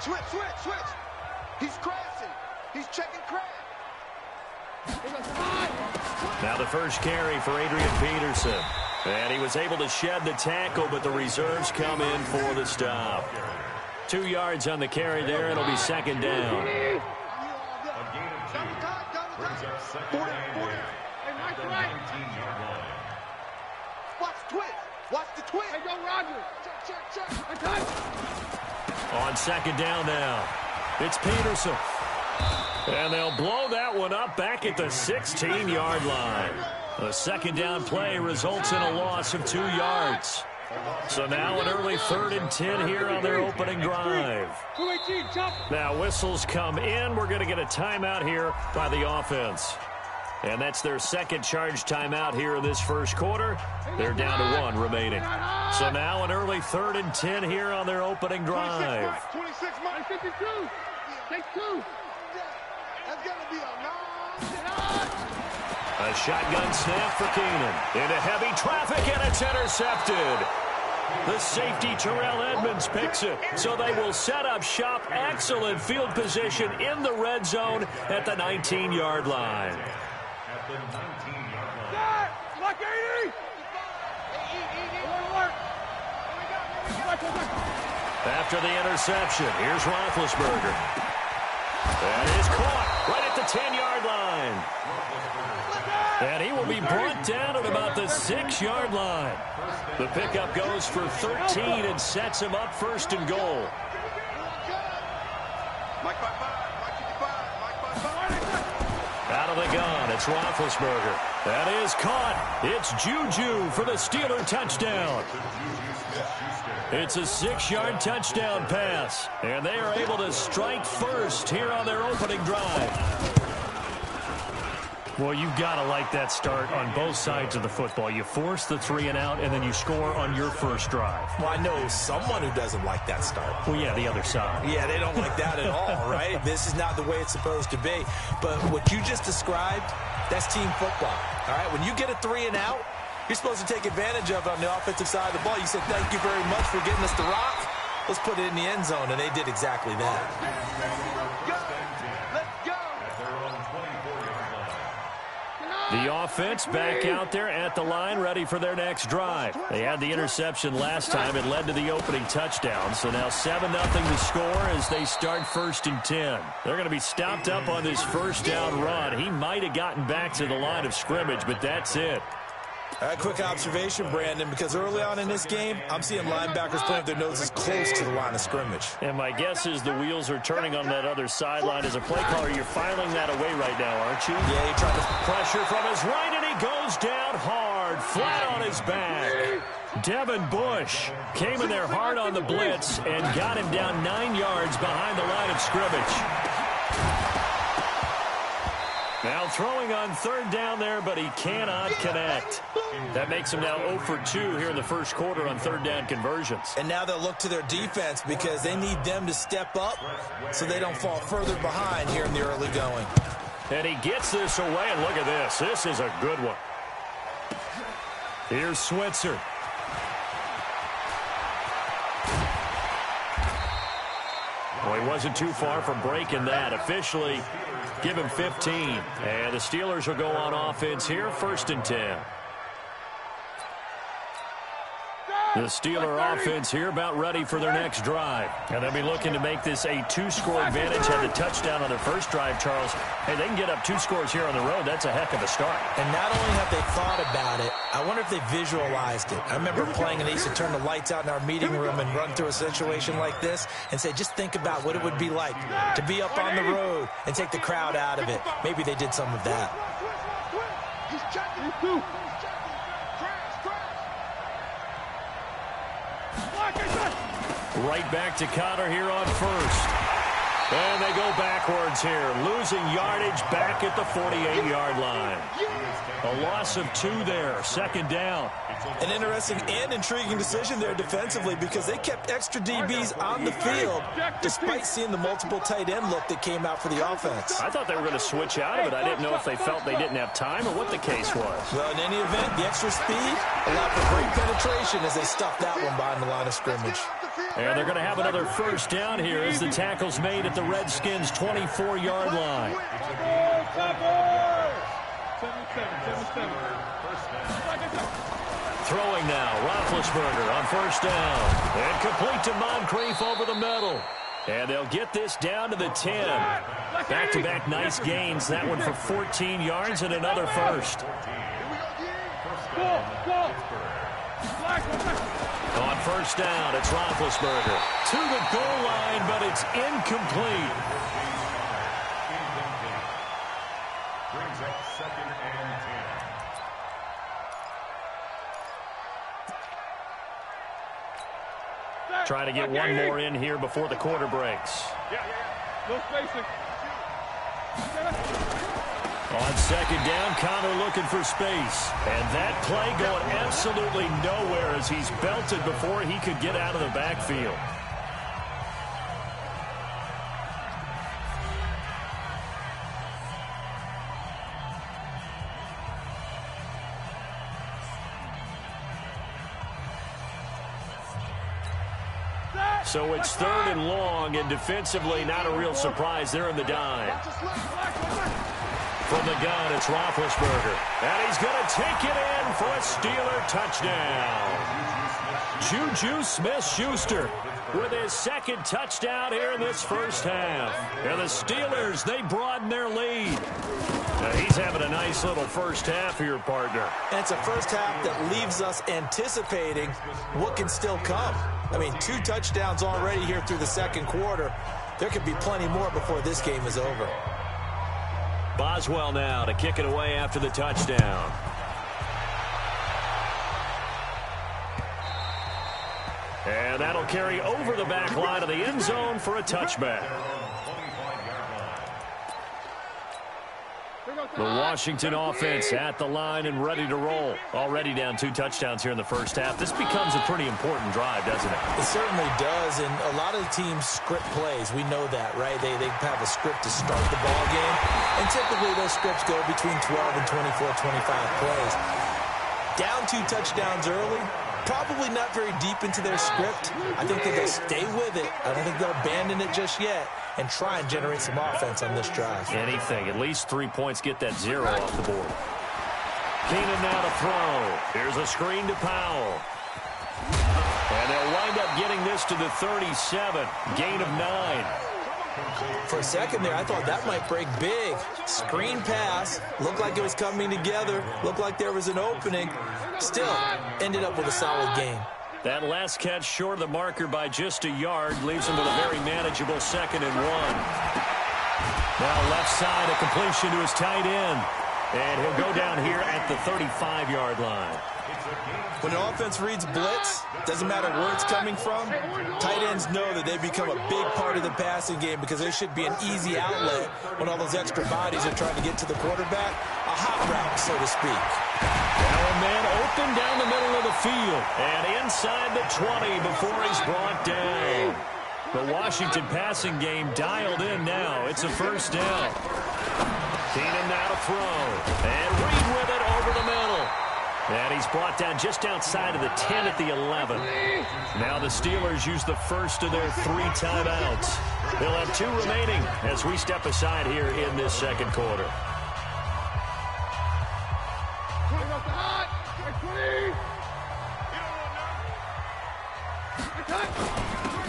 Switch. He's crashing. He's checking crash. Now the first carry for Adrian Peterson. And he was able to shed the tackle, but the reserves come in for the stop. 2 yards on the carry there. It'll be second down. Watch the twist. Hey, go, Roger. Check. On second down now, it's Peterson. And they'll blow that one up back at the 16-yard line. A second down play results in a loss of 2 yards. So now an early 3rd and 10 here on their opening drive. Now whistles come in. We're going to get a timeout here by the offense. And that's their second charge timeout here in this first quarter. They're down to 1 remaining. So now an early 3rd and 10 here on their opening drive. 26 minus 52. Take 2. That's going to be a shotgun snap for Keenan. Into heavy traffic, and it's intercepted. The safety, Terrell Edmonds, picks it. So they will set up shop. Excellent field position in the red zone at the 19-yard line. Lock 80! After the interception, here's Roethlisberger. That is caught right at the 10-yard line. And he will be brought down at about the 6-yard line. The pickup goes for 13 and sets him up 1st and goal. Out of the gun, it's Roethlisberger. That is caught. It's Juju for the Steeler touchdown. It's a 6-yard touchdown pass. And they are able to strike first here on their opening drive. Well, you've got to like that start on both sides of the football. You force the 3 and out, and then you score on your first drive. Well, I know someone who doesn't like that start. Well, yeah, the other side. Yeah, they don't like that at all, right? This is not the way it's supposed to be. But what you just described, that's team football, all right? When you get a 3 and out, you're supposed to take advantage of it on the offensive side of the ball. You said, thank you very much for getting us the rock. Let's put it in the end zone, and they did exactly that. The offense back out there at the line, ready for their next drive. They had the interception last time. It led to the opening touchdown. So now 7-0 to score as they start 1st and 10. They're going to be stopped up on this first down run. He might have gotten back to the line of scrimmage, but that's it. A quick observation, Brandon, because early on in this game, I'm seeing linebackers putting their noses close to the line of scrimmage. And my guess is the wheels are turning on that other sideline. As a play caller, you're filing that away right now, aren't you? Yeah, he tried to pressure from his right, and he goes down hard, flat on his back. Devin Bush came in there hard on the blitz and got him down 9 yards behind the line of scrimmage. Now throwing on 3rd down there, but he cannot connect. That makes him now 0 for 2 here in the first quarter on 3rd down conversions. And now they'll look to their defense because they need them to step up so they don't fall further behind here in the early going. And he gets this away, and look at this. This is a good one. Here's Switzer. Well, he wasn't too far from breaking that. Officially, give him 15. And the Steelers will go on offense here, 1st and 10. The Steeler offense here about ready for their next drive. And they'll be looking to make this a 2-score advantage. Had the touchdown on their first drive, Charles. Hey, they can get up 2 scores here on the road. That's a heck of a start. And not only have they thought about it, I wonder if they visualized it. I remember playing and they used to turn the lights out in our meeting room and run through a situation like this and say, just think about what it would be like to be up on the road and take the crowd out of it. Maybe they did some of that. Right back to Connor here on 1st. And they go backwards here, losing yardage back at the 48-yard line. A loss of 2 there, second down. An interesting and intriguing decision there defensively because they kept extra DBs on the field despite seeing the multiple tight end look that came out for the offense. I thought they were going to switch out of it. I didn't know if they felt they didn't have time or what the case was. Well, in any event, the extra speed allowed for great penetration as they stuffed that one behind the line of scrimmage. And they're going to have another first down here as the tackle's made at the Redskins' 24-yard line. Throwing now, Roethlisberger on first down. And complete to Moncrief over the middle. And they'll get this down to the 10. Back-to-back nice gains. That one for 14 yards and another first. On first down, it's Roethlisberger. To the goal line, but it's incomplete. Brings up 2nd and 10. Trying to get one more in here before the quarter breaks. No spacing. On second down, Connor looking for space. And that play going absolutely nowhere as he's belted before he could get out of the backfield. So it's 3rd and long, and defensively not a real surprise. They're in the dime. From the gun, it's Roethlisberger. And he's going to take it in for a Steeler touchdown. Juju Smith-Schuster with his 2nd touchdown here in this first half. And the Steelers, they broaden their lead. Now he's having a nice little first half here, partner. And it's a first half that leaves us anticipating what can still come. I mean, 2 touchdowns already here through the second quarter. There could be plenty more before this game is over. Boswell now to kick it away after the touchdown. And that'll carry over the back line of the end zone for a touchback. The Washington offense at the line and ready to roll. Already down 2 touchdowns here in the first half. This becomes a pretty important drive, doesn't it? It certainly does, and a lot of the teams script plays. We know that, right? They have a script to start the ball game, and typically those scripts go between 12 and 24, 25 plays. Down 2 touchdowns early, probably not very deep into their script. I think that they'll stay with it. I don't think they'll abandon it just yet and try and generate some offense on this drive. Anything. At least 3 points, get that 0 off the board. Keenan now to throw. Here's a screen to Powell. And they'll wind up getting this to the 37. Gain of 9. For a second there, I thought that might break big. Screen pass. Looked like it was coming together. Looked like there was an opening. Still, ended up with a solid gain. That last catch short of the marker by just a yard leaves him with a very manageable 2nd and 1. Now left side, a completion to his tight end. And he'll go down here at the 35-yard line. When an offense reads blitz, doesn't matter where it's coming from, tight ends know that they become a big part of the passing game because there should be an easy outlet when all those extra bodies are trying to get to the quarterback. A hot route, so to speak. Now a man open down the middle of the field and inside the 20 before he's brought down. The Washington passing game dialed in now. It's a first down. Keenan now to throw. And Reed with it over the middle. And he's brought down just outside of the 10 at the 11. Now the Steelers use the first of their 3 timeouts. They'll have 2 remaining as we step aside here in this second quarter.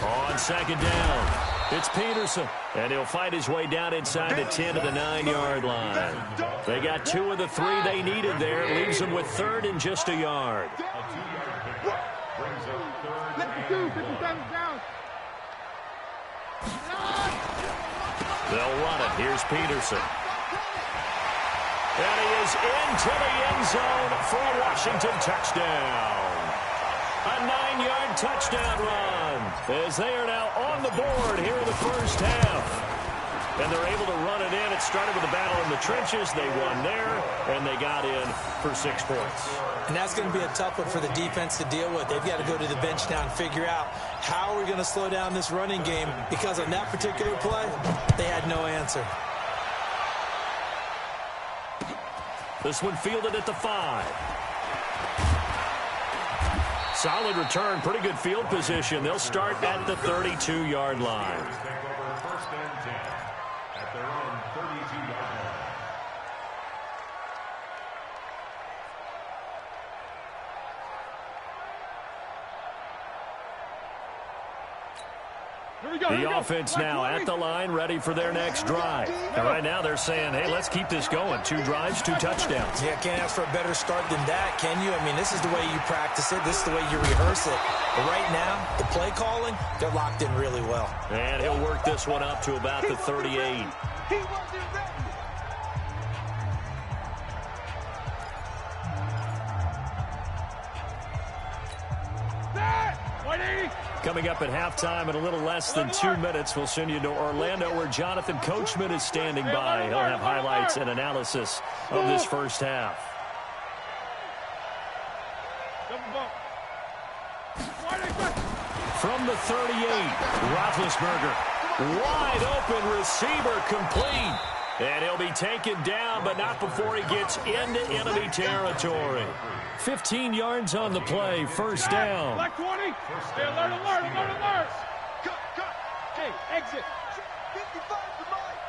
On second down, it's Peterson. And he'll fight his way down inside the 10 to the 9-yard line. They got 2 of the 3 they needed there. Leaves them with 3rd and just a yard. They'll run it. Here's Peterson. And he is into the end zone for a Washington touchdown. A 9-yard touchdown run as they are now on the board here in the first half. And they're able to run it in. It started with a battle in the trenches. They won there, and they got in for 6 points. And that's going to be a tough one for the defense to deal with. They've got to go to the bench now and figure out how we're going to slow down this running game, because on that particular play, they had no answer. This one fielded at the 5. Solid return, pretty good field position. They'll start at the 32-yard line. First and 10 at their own 32-yard line. The offense now at the line, ready for their next drive. And right now they're saying, hey, let's keep this going. 2 drives, 2 touchdowns. Yeah, can't ask for a better start than that, can you? I mean, this is the way you practice it. This is the way you rehearse it. But right now, the play calling, they're locked in really well. And he'll work this one up to about the 38. He wasn't ready. Coming up at halftime in a little less than 2 minutes, we'll send you to Orlando, where Jonathan Coachman is standing by. He'll have highlights and analysis of this first half. From the 38, Roethlisberger. Wide open receiver, complete. And he'll be taken down, but not before he gets into enemy territory. 15 yards on the play, first down. Black 20. Hey, alert. Hey, exit. Check 55 for Mike.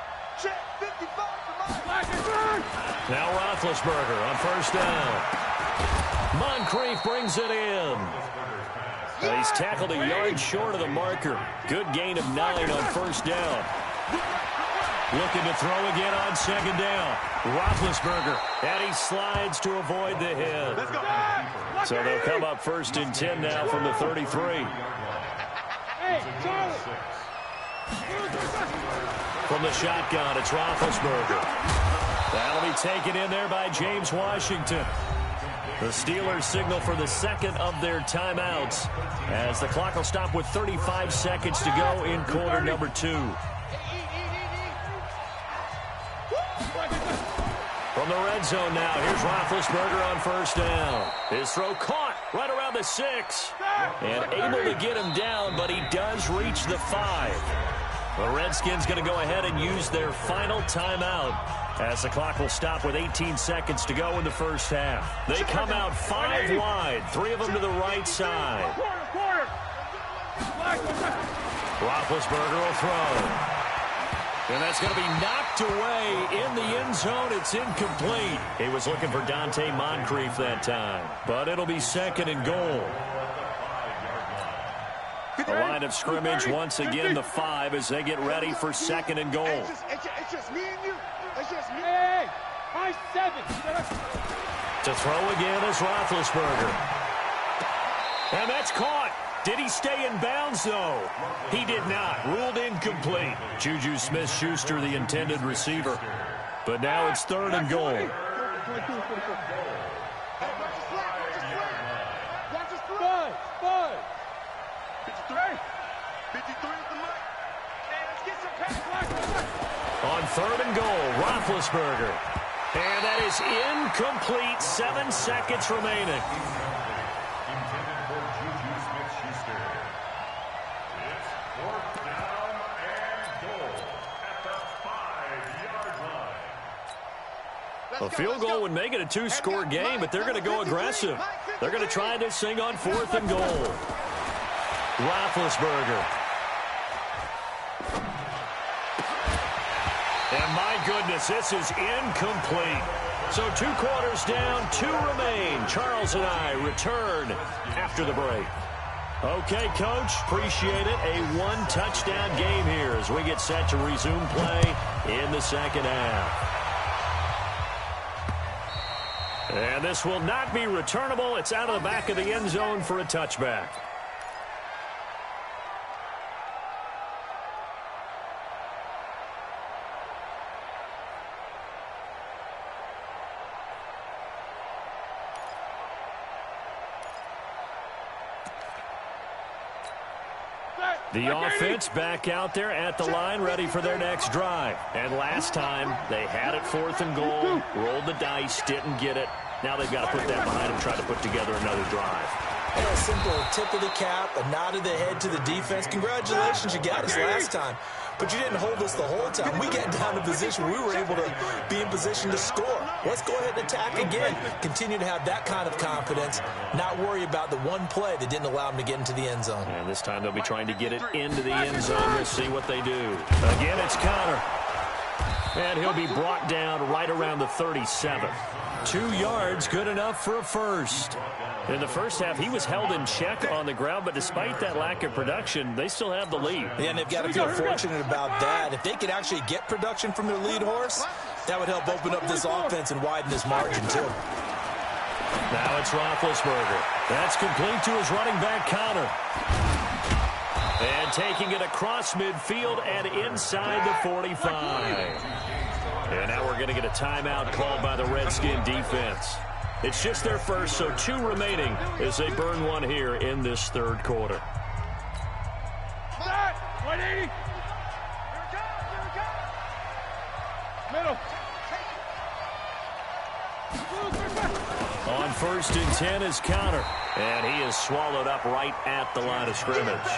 Check 55 for Mike. Black and burn. Now Roethlisberger on first down. Moncrief brings it in. He's tackled a yard short of the marker. Good gain of 9 on first down. Looking to throw again on second down. Roethlisberger, and he slides to avoid the hit. So they'll come up first and 10 now from the 33. Hey, Charlie. From the shotgun, it's Roethlisberger. That'll be taken in there by James Washington. The Steelers signal for the second of their timeouts as the clock will stop with 35 seconds to go in quarter number 2. From the red zone now, here's Roethlisberger on first down. His throw caught right around the 6. And able to get him down, but he does reach the 5. The Redskins going to go ahead and use their final timeout as the clock will stop with 18 seconds to go in the first half. They come out 5 wide, 3 of them to the right side. Roethlisberger will throw. And that's going to be knocked away in the end zone. It's incomplete. He was looking for Dante Moncrief that time. But it'll be second and goal. The line of scrimmage once again the 5 as they get ready for second and goal. It's just me and you. It's just me. Hey, high 7. To throw again is Roethlisberger. And that's caught. Did he stay in bounds, though? He did not. Ruled incomplete. Juju Smith-Schuster, the intended receiver. But now it's third and goal. Hey, watch his flat. Watch his flat. 5. 53 is the mic. Hey, let's get some pass. On third and goal, Roethlisberger. And that is incomplete. 7 seconds remaining. Intended for Juju Smith-Schuster. It's 4th down and goal at the 5-yard line. A field goal would make it a 2-score game, but they're going to go aggressive. They're going to try this thing on 4th and goal. Roethlisberger. And my goodness, this is incomplete. So 2 quarters down, 2 remain. Charles and I return after the break. Okay, Coach, appreciate it. A 1-touchdown game here as we get set to resume play in the second half. And this will not be returnable. It's out of the back of the end zone for a touchback. The offense back out there at the line, ready for their next drive. And last time, they had it 4th and goal, rolled the dice, didn't get it. Now they've got to put that behind them, try to put together another drive. A simple tip of the cap, a nod of the head to the defense. Congratulations, you got us last time. But you didn't hold us the whole time. We got down to position. We were able to be in position to score. Let's go ahead and attack again. Continue to have that kind of confidence. Not worry about the one play that didn't allow them to get into the end zone. And this time they'll be trying to get it into the end zone. We'll see what they do. Again, it's Conner. And he'll be brought down right around the 37. 2 yards, good enough for a first. In the first half, he was held in check on the ground, but despite that lack of production, they still have the lead. Yeah, and they've got to feel fortunate about that. If they could actually get production from their lead horse, that would help open up this offense and widen this margin, too. Now it's Roethlisberger. That's complete to his running back, Conner. And taking it across midfield and inside the 45. And now we're going to get a timeout called by the Redskin defense. It's just their first, so 2 remaining as they burn one here in this 3rd quarter. 180. Middle. On 1st and 10 is Conner. And he is swallowed up right at the line of scrimmage.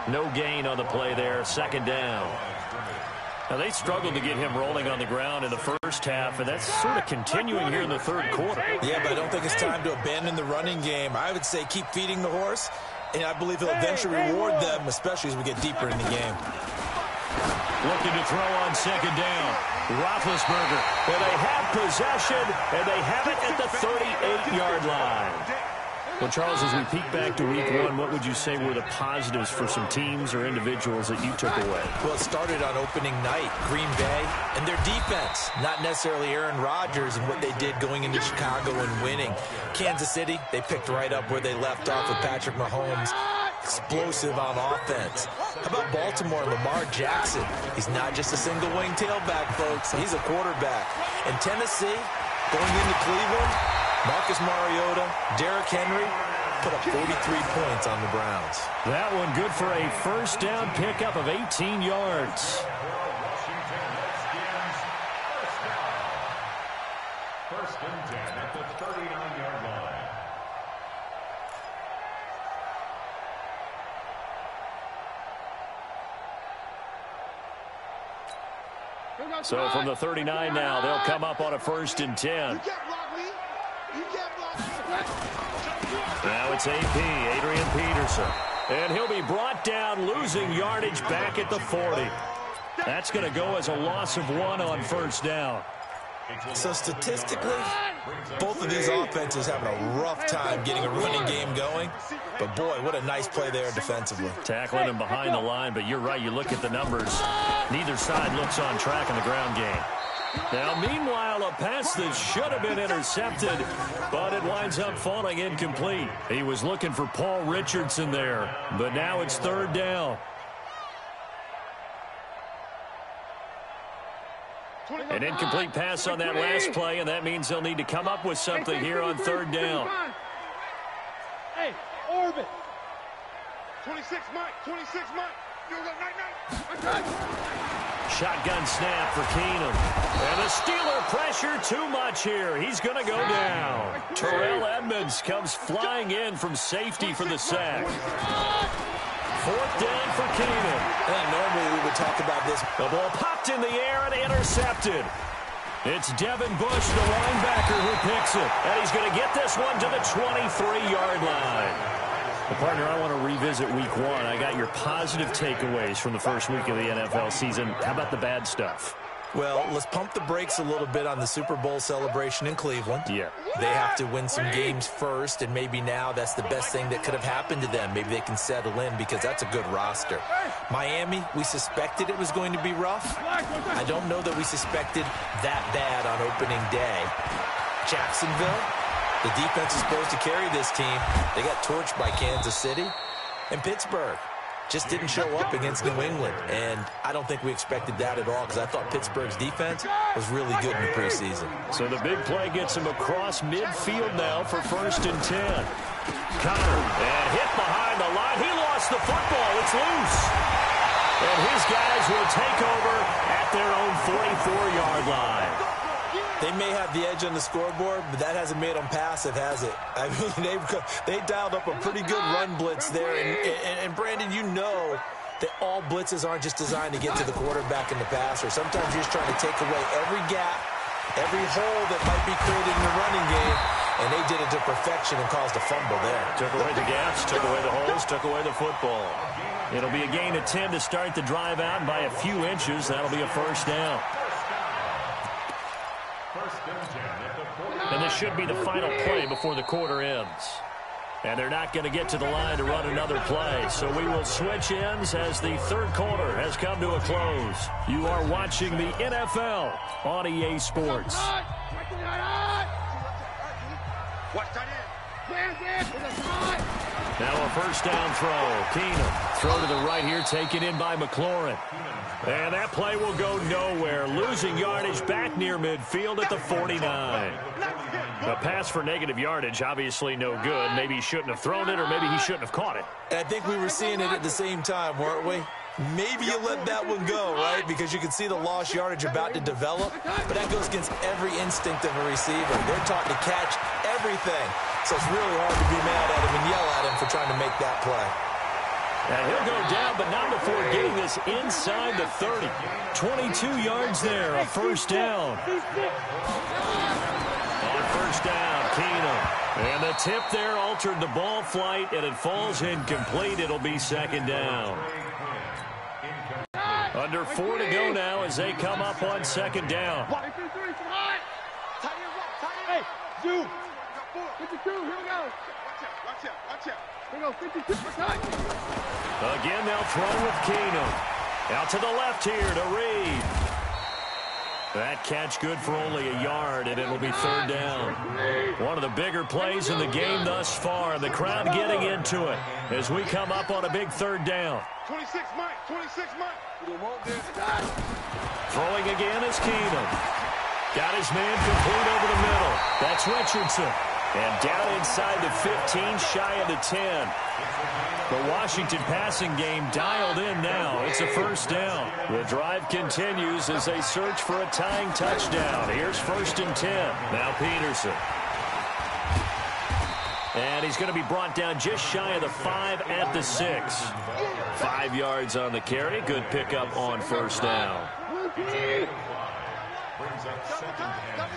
No gain on the play there. 2nd down. Now, they struggled to get him rolling on the ground in the first half, and that's sort of continuing here in the 3rd quarter. Yeah, but I don't think it's time to abandon the running game. I would say keep feeding the horse, and I believe he'll eventually reward them, especially as we get deeper in the game. Looking to throw on 2nd down. Roethlisberger. And they have possession, and they have it at the 38-yard line. Well, Charles, as we peek back to week 1, what would you say were the positives for some teams or individuals that you took away? Well, it started on opening night, Green Bay, and their defense. Not necessarily Aaron Rodgers and what they did going into Chicago and winning. Kansas City, they picked right up where they left off with Patrick Mahomes. Explosive on offense. How about Baltimore and Lamar Jackson? He's not just a single-wing tailback, folks. He's a quarterback. And Tennessee, going into Cleveland, Marcus Mariota, Derrick Henry put up 43 points on the Browns. That one good for a 1st down pickup of 18 yards. First and 10 at the 39-yard line. So from the 39 now, they'll come up on a 1st and 10. Now it's AP, Adrian Peterson. And he'll be brought down, losing yardage back at the 40. That's going to go as a loss of 1 on 1st down. So statistically, both of these offenses having a rough time getting a running game going. But, boy, what a nice play there defensively. Tackling him behind the line, but you're right. You look at the numbers. Neither side looks on track in the ground game. Now, meanwhile, a pass that should have been intercepted, but it winds up falling incomplete. He was looking for Paul Richardson there, but now it's 3rd down. An incomplete pass on that last play, and that means they'll need to come up with something here on 3rd down. Hey, orbit. 26 Mike, 26 Mike. Shotgun snap for Keenum. And the Steeler pressure too much here. He's going to go down. Terrell Edmonds comes flying in from safety for the sack. 4th down for Keenum. And normally we would talk about this. The ball popped in the air and intercepted. It's Devin Bush, the linebacker, who picks it. And he's going to get this one to the 23-yard line. Well, partner, I want to revisit week 1. I got your positive takeaways from the first week of the NFL season. How about the bad stuff? Well, let's pump the brakes a little bit on the Super Bowl celebration in Cleveland. Yeah. They have to win some games first, and maybe now that's the best thing that could have happened to them. Maybe they can settle in because that's a good roster. Miami, we suspected it was going to be rough. I don't know that we suspected that bad on opening day. Jacksonville, the defense is supposed to carry this team. They got torched by Kansas City. And Pittsburgh just didn't show up against New England. And I don't think we expected that at all because I thought Pittsburgh's defense was really good in the preseason. So the big play gets him across midfield now for 1st and 10. Conner, and hit behind the line. He lost the football Eagles will take over at their own 44-yard line. They may have the edge on the scoreboard, but that hasn't made them passive, has it? I mean, they dialed up a pretty good run blitz there. And Brandon, you know that all blitzes aren't just designed to get to the quarterback and the passer. Sometimes you're just trying to take away every gap, every hole that might be created in the running game, and they did it to perfection and caused a fumble there. Took away the gaps, took away the holes, took away the football. It'll be a gain of 10 to start the drive out, and by a few inches, that'll be a first down. And this should be the final play before the quarter ends. And they're not going to get to the line to run another play. So we will switch ends as the third quarter has come to a close. You are watching the NFL on EA Sports. Now a first down throw. Keenum. Throw to the right here, taken in by McLaurin. And that play will go nowhere. Losing yardage back near midfield at the 49. A pass for negative yardage, obviously no good. Maybe he shouldn't have thrown it, or maybe he shouldn't have caught it. And I think we were seeing it at the same time, weren't we? Maybe you let that one go, right? Because you can see the lost yardage about to develop. But that goes against every instinct of a receiver. They're taught to catch everything. So it's really hard to be mad at him and yell at him for trying to make that play. And he'll go down, but not before getting this inside the 30. 22 yards there, a first down. On first down, Keenum. And the tip there altered the ball flight, and it falls incomplete. It'll be second down. Under 4 to go now as they come up on second down. Hey, zoom. 52, here we go. Watch out. Here we go, 52, Again, they'll throw with Keenum. Out to the left here to Reed. That catch good for only a yard, and it'll be third down. One of the bigger plays in the game thus far. The crowd getting into it as we come up on a big third down. 26 Mike. Throwing again is Keenum. Got his man complete over the middle. That's Richardson. And down inside the 15, shy of the 10. The Washington passing game dialed in now. It's a first down. The drive continues as they search for a tying touchdown. Here's first and 10. Now Peterson. And he's going to be brought down just shy of the 5 at the 6. 5 yards on the carry. Good pickup on first down. Brings up second and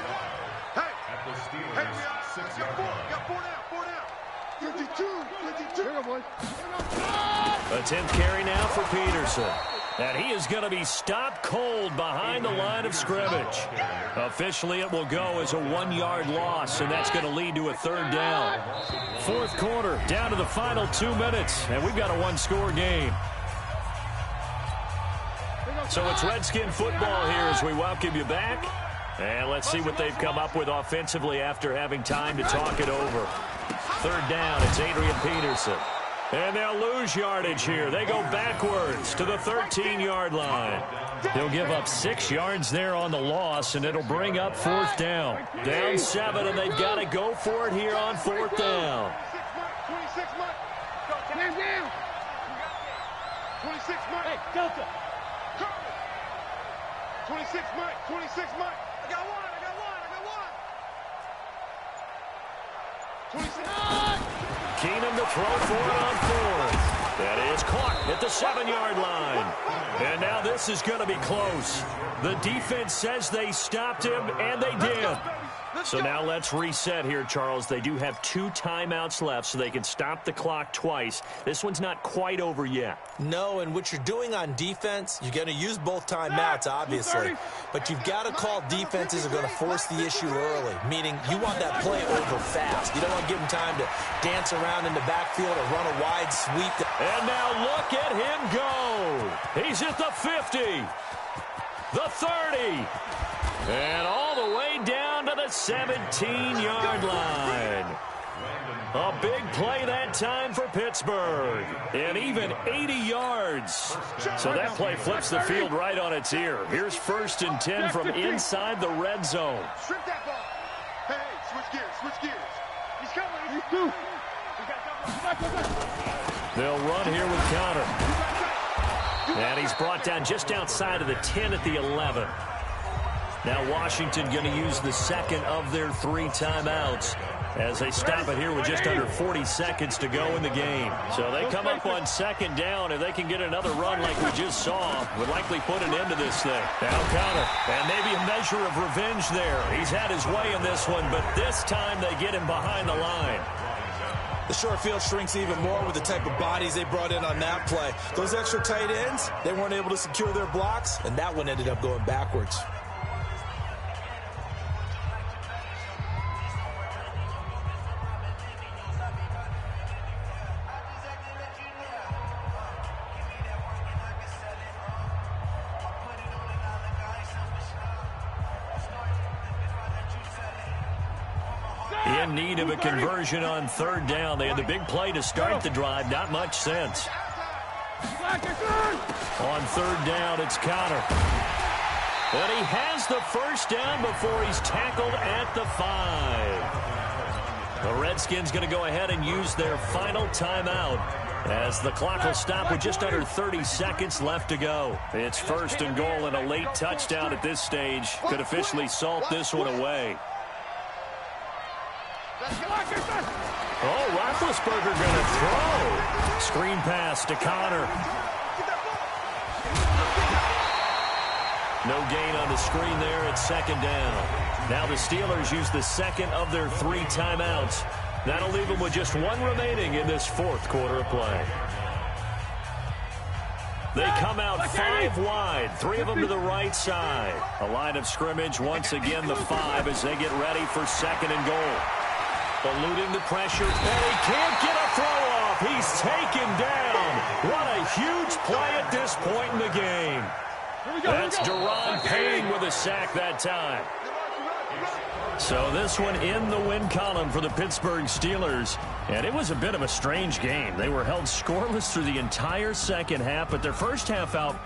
5 at the Steelers' 6-yard line. Got 4 down. 52. A 10th carry now for Peterson. And he is going to be stopped cold behind the line of scrimmage. Officially, it will go as a 1-yard loss, and that's going to lead to a third down. Fourth quarter, down to the final 2 minutes, and we've got a one-score game. So it's Redskin football here as we welcome you back. And let's see what they've come up with offensively after having time to talk it over. Third down, it's Adrian Peterson. And they'll lose yardage here. They go backwards to the 13-yard line. They'll give up 6 yards there on the loss, and it'll bring up fourth down. Down 7, and they've got to go for it here on fourth down. 26 Mike. Man down. 26 Mike. Hey, Delta. 26 Mike. I got one. 26. Keenum to throw for it on fourth. That is caught at the 7-yard line. And now this is going to be close. The defense says they stopped him, and they did. So now let's reset here, Charles. They do have 2 timeouts left, so they can stop the clock twice. This one's not quite over yet. No, and what you're doing on defense, you're going to use both timeouts, obviously. But you've got to call defenses are going to force the issue early, meaning you want that play over fast. You don't want to give them time to dance around in the backfield or run a wide sweep. And now look at him go. He's at the 50, the 30, and all the way down to the 17-yard line. A big play that time for Pittsburgh. And even 80 yards. So that play flips the field right on its ear. Here's first and 10 from inside the red zone. Strip that ball. Hey, switch gears. He's coming. He's 2. They'll run here with Connor. And he's brought down just outside of the 10 at the 11. Now Washington going to use the second of their 3 timeouts as they stop it here with just under 40 seconds to go in the game. So they come up on second down. If they can get another run like we just saw, would likely put an end to this thing. Now counter. And maybe a measure of revenge there. He's had his way in this one, but this time they get him behind the line. The short field shrinks even more with the type of bodies they brought in on that play. Those extra tight ends, they weren't able to secure their blocks, and that one ended up going backwards. In need of a conversion on third down. They had the big play to start the drive. Not much sense. On third down, it's Conner. And he has the first down before he's tackled at the 5. The Redskins going to go ahead and use their final timeout as the clock will stop with just under 30 seconds left to go. It's first and goal, and a late touchdown at this stage could officially salt this one away. Oh, Roethlisberger going to throw. Screen pass to Conner. No gain on the screen there. It's second down. Now the Steelers use the second of their 3 timeouts. That'll leave them with just 1 remaining in this fourth quarter of play. They come out 5 wide, 3 of them to the right side. A line of scrimmage, once again the 5 as they get ready for second and goal. Eluding the pressure, and he can't get a throw off. He's taken down. What a huge play at this point in the game. That's Daron Payne with a sack that time. So this one in the win column for the Pittsburgh Steelers. And it was a bit of a strange game. They were held scoreless through the entire second half, but their first half out